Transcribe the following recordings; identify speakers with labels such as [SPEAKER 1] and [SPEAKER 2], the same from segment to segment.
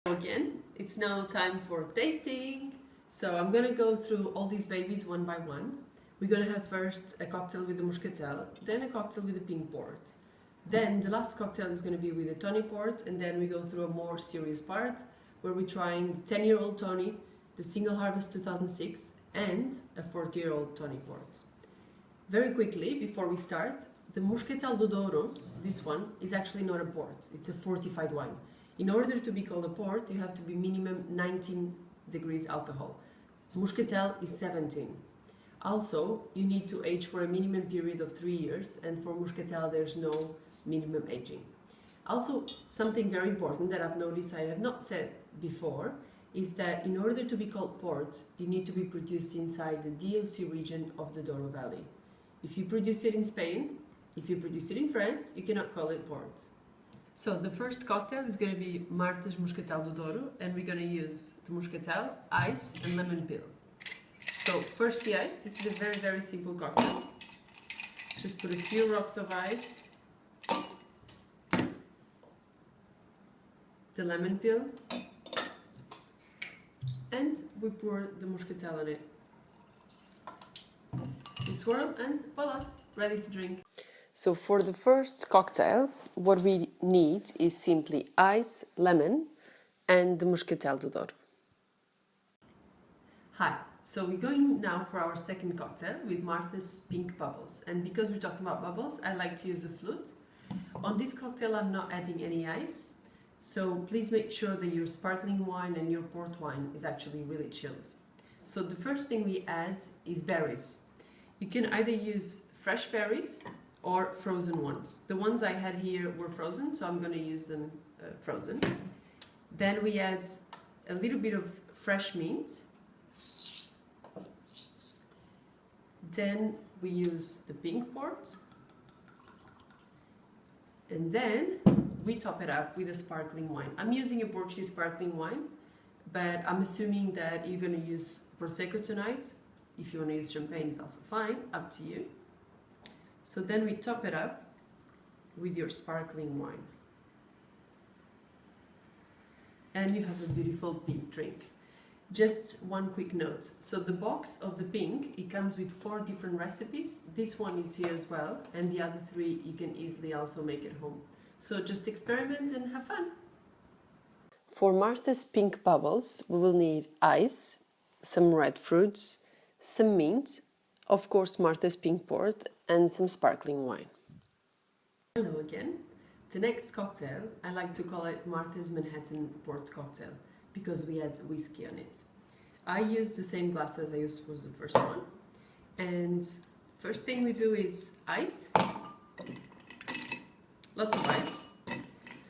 [SPEAKER 1] Again, it's now time for tasting. So I'm gonna go through all these babies one by one. We're gonna have first a cocktail with the Muscatel, then a cocktail with the pink port. Then the last cocktail is gonna be with the Tawny port, and then we go through a more serious part where we're trying the 10-year-old Tawny, the Single Harvest 2006, and a 40-year-old Tawny port. Very quickly, before we start, the Muscatel do Douro, this one, is actually not a port, it's a fortified wine. In order to be called a port, you have to be minimum 19 degrees alcohol. Muscatel is 17. Also, you need to age for a minimum period of 3 years, and for Muscatel there's no minimum aging. Also, something very important that I've noticed I have not said before is that in order to be called port, you need to be produced inside the DOC region of the Douro Valley. If you produce it in Spain, if you produce it in France, you cannot call it port. So the first cocktail is going to be Martha's Muscatel do Douro, and we're going to use the Muscatel, ice and lemon peel. So first the ice. This is a very, very simple cocktail. Just put a few rocks of ice, the lemon peel, and we pour the Muscatel on it. We swirl and voila, ready to drink. So for the first cocktail, what we need is simply ice, lemon, and the Muscatel do Douro. Hi, so we're going now for our second cocktail with Martha's Pink Bubbles. And because we're talking about bubbles, I like to use a flute. On this cocktail, I'm not adding any ice. So please make sure that your sparkling wine and your port wine is actually really chilled. So the first thing we add is berries. You can either use fresh berries or frozen ones. The ones I had here were frozen, so I'm going to use them frozen. Then we add a little bit of fresh mint. Then we use the pink port. And then we top it up with a sparkling wine. I'm using a Portuguese sparkling wine, but I'm assuming that you're going to use Prosecco tonight. If you want to use champagne, it's also fine, up to you. So then we top it up with your sparkling wine. And you have a beautiful pink drink. Just one quick note. So the box of the pink, it comes with 4 different recipes. This one is here as well, and the other 3 you can easily also make at home. So just experiment and have fun. For Martha's Pink Bubbles, we will need ice, some red fruits, some mint, of course Martha's Pink Port, and some sparkling wine. Hello again. The next cocktail, I like to call it Martha's Manhattan Port Cocktail because we add whiskey on it. I use the same glasses I used for the first one. And first thing we do is ice. Lots of ice.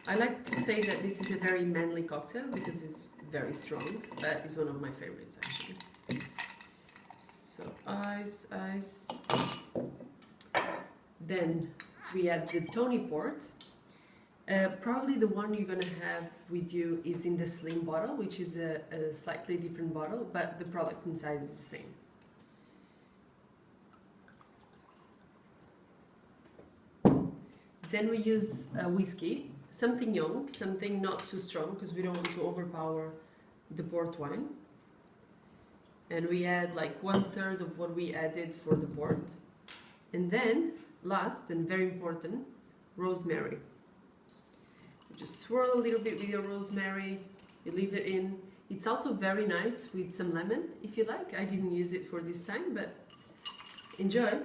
[SPEAKER 1] I like to say that this is a very manly cocktail because it's very strong. That is one of my favorites actually. So ice, ice. Then we add the Tawny port. Probably the one you're going to have with you is in the slim bottle, which is a slightly different bottle, but the product inside is the same. Then we use whiskey, something young, something not too strong because we don't want to overpower the port wine. And we add like 1/3 of what we added for the port. And then, last and very important, rosemary. You just swirl a little bit with your rosemary, you leave it in. It's also very nice with some lemon, if you like. I didn't use it for this time, but enjoy.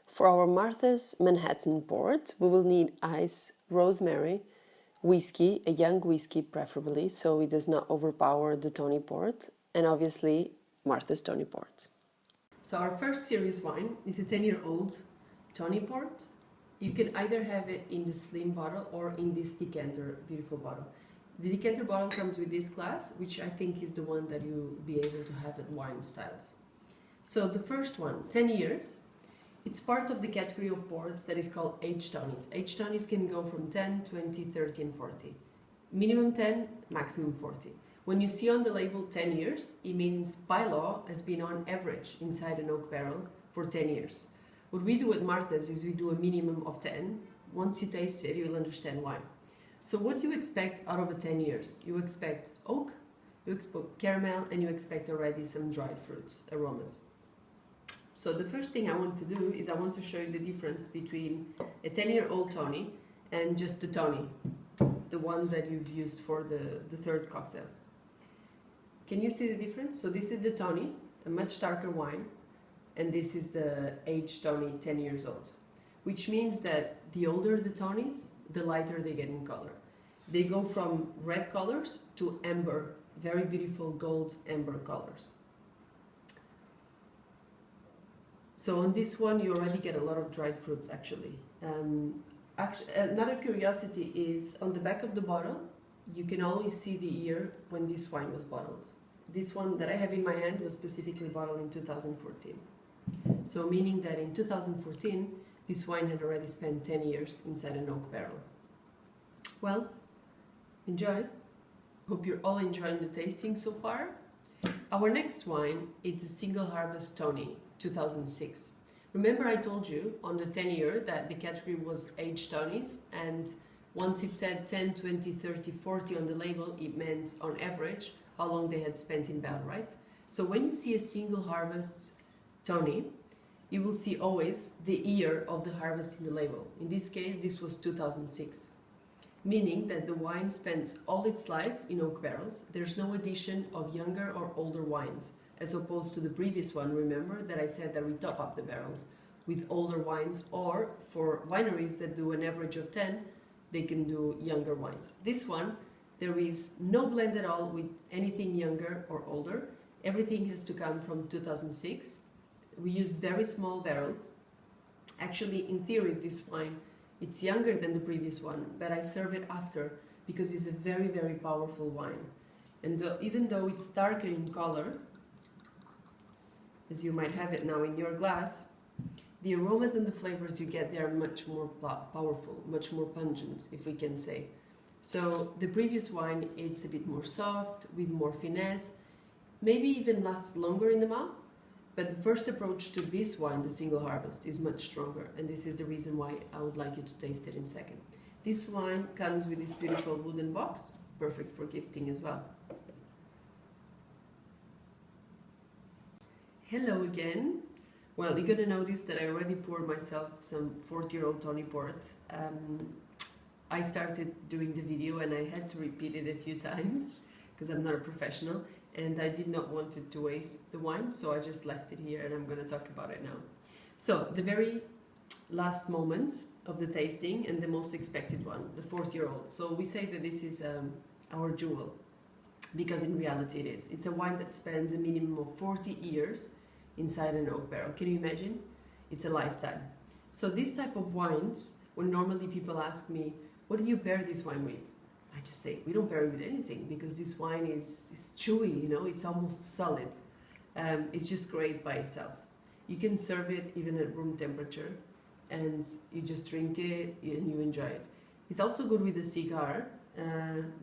[SPEAKER 1] For our Martha's Manhattan port, we will need ice, rosemary, whiskey, a young whiskey preferably, so it does not overpower the Tawny port, and obviously Martha's Tawny port. So our first serious wine is a 10-year-old Tawny port. You can either have it in the slim bottle or in this decanter, beautiful bottle. The decanter bottle comes with this glass, which I think is the one that you'll be able to have at wine styles. So the first one, 10 years, it's part of the category of ports that is called aged tawnies. Aged tawnies can go from 10, 20, 30 and 40. Minimum 10, maximum 40. When you see on the label 10 years, it means by law has been on average inside an oak barrel for 10 years. What we do at Martha's is we do a minimum of 10. Once you taste it, you'll understand why. So what do you expect out of a 10 years? You expect oak, you expect caramel, and you expect already some dried fruits, aromas. So the first thing I want to do is I want to show you the difference between a 10-year-old Tony and just the Tony, the one that you've used for the third cocktail. Can you see the difference? So this is the Tony, a much darker wine, and this is the aged Tony, 10 years old, which means that the older the Tonys, the lighter they get in color. They go from red colors to amber, very beautiful gold amber colors. So on this one, you already get a lot of dried fruits, actually. Another curiosity is on the back of the bottle, you can always see the year when this wine was bottled. This one that I have in my hand was specifically bottled in 2014. So meaning that in 2014, this wine had already spent 10 years inside an oak barrel. Well, enjoy. Hope you're all enjoying the tasting so far. Our next wine is a Single Harvest Tony, 2006. Remember I told you on the 10 year that the category was aged Tonys, and once it said 10, 20, 30, 40 on the label, it meant on average how long they had spent in barrel, right? So when you see a Single Harvest Tony, you will see always the year of the harvest in the label. In this case, this was 2006, meaning that the wine spends all its life in oak barrels. There's no addition of younger or older wines, as opposed to the previous one, remember, that I said that we top up the barrels with older wines, or for wineries that do an average of 10, they can do younger wines. This one, there is no blend at all with anything younger or older. Everything has to come from 2006. We use very small barrels. Actually, in theory, this wine, it's younger than the previous one, but I serve it after because it's a very, very powerful wine. And even though it's darker in color, as you might have it now in your glass, the aromas and the flavors you get, they are much more powerful, much more pungent, if we can say. So the previous wine, it's a bit more soft, with more finesse, maybe even lasts longer in the mouth. But the first approach to this wine, the Single Harvest, is much stronger, and this is the reason why I would like you to taste it in a second. This wine comes with this beautiful wooden box, perfect for gifting as well. Hello again. Well, you're gonna notice that I already poured myself some 40-year-old Tony Port. I started doing the video and I had to repeat it a few times because I'm not a professional. And I did not want it to waste the wine, so I just left it here and I'm going to talk about it now. So, the very last moment of the tasting and the most expected one, the 40-year-old. So we say that this is our jewel, because in reality it is. It's a wine that spends a minimum of 40 years inside an oak barrel. Can you imagine? It's a lifetime. So this type of wines, when normally people ask me, what do you pair this wine with? I just say, we don't pair it with anything because this wine is chewy, you know, it's almost solid. It's just great by itself. You can serve it even at room temperature and you just drink it and you enjoy it. It's also good with a cigar,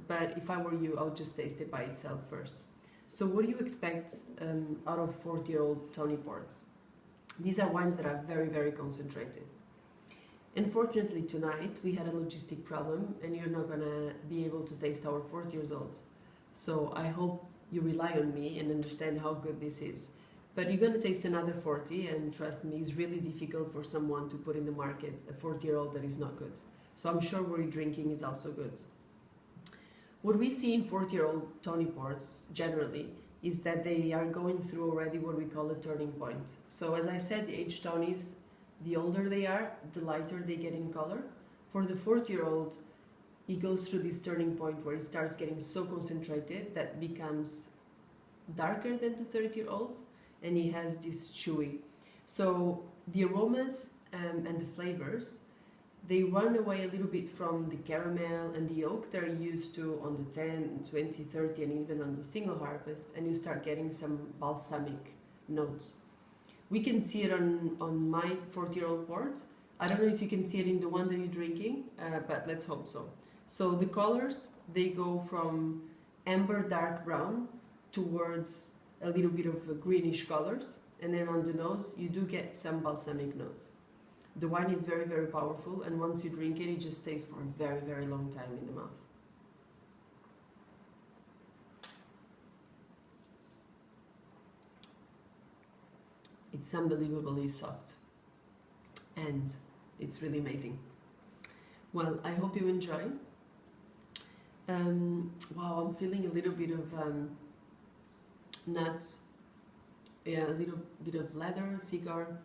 [SPEAKER 1] but if I were you, I would just taste it by itself first. So what do you expect out of 40-year-old Tony Ports? These are wines that are very, very concentrated. Unfortunately, tonight we had a logistic problem and you're not gonna be able to taste our 40 years old. So I hope you rely on me and understand how good this is. But you're gonna taste another 40 and trust me, it's really difficult for someone to put in the market a 40-year-old that is not good. So I'm sure what you're drinking is also good. What we see in 40-year-old Tony Ports generally is that they are going through already what we call a turning point. So as I said, the aged Tonys, the older they are, the lighter they get in color. For the 40-year-old, he goes through this turning point where it starts getting so concentrated that becomes darker than the 30-year-old, and he has this chewy. So the aromas and the flavors, they run away a little bit from the caramel and the oak they're used to on the 10, 20, 30, and even on the Single Harvest, and you start getting some balsamic notes. We can see it on my 40-year-old port. I don't know if you can see it in the one that you're drinking, but let's hope so. So the colors, they go from amber dark brown towards a little bit of greenish colors, and then on the nose you do get some balsamic notes. The wine is very, very powerful, and once you drink it, it just stays for a very, very long time in the mouth. It's unbelievably soft, and it's really amazing. Well, I hope you enjoy. Wow, I'm feeling a little bit of nuts, yeah, a little bit of leather, cigar.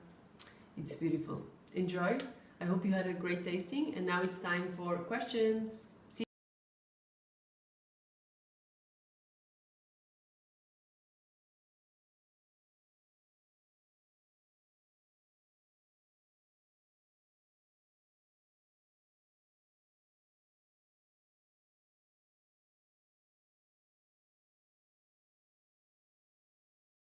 [SPEAKER 1] It's beautiful. Enjoy. I hope you had a great tasting, and now it's time for questions.